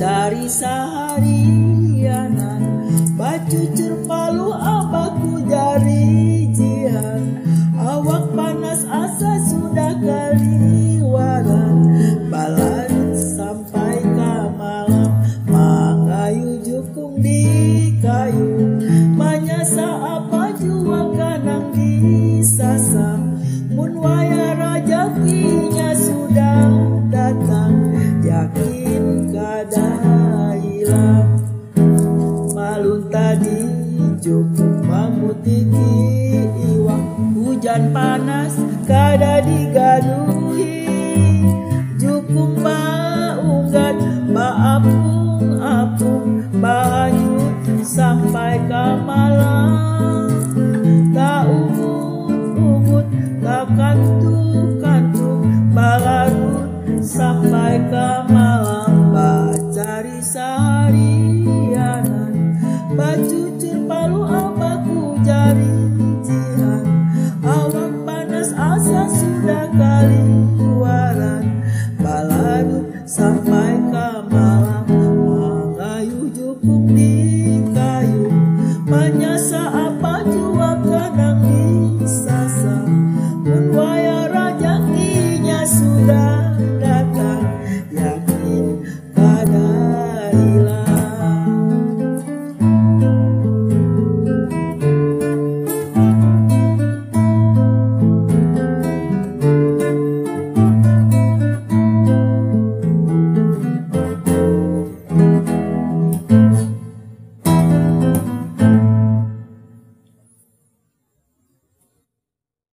Cari seharianan, bacucur palu abaku jari jihan, awak panas asa sudah kaliwaran, balarut sampai ke malam, makayu jukung di kayu, manyasa apa jua kanang disasam, mun waya rajakinya sudah datang, yakin kada hilang. Malun tadi jukung mamutiki iwak, hujan panas kada digaduhi, jukung baunggat baapung-apung, bahanyut sampai ke malam, tak ungut-ungut tak kantung-kantung, balarut sampai ke malam. Bacari seharianan, bacucur palu abaku jari jihan, awak panas asa sudah kaliwaran, balarut sampai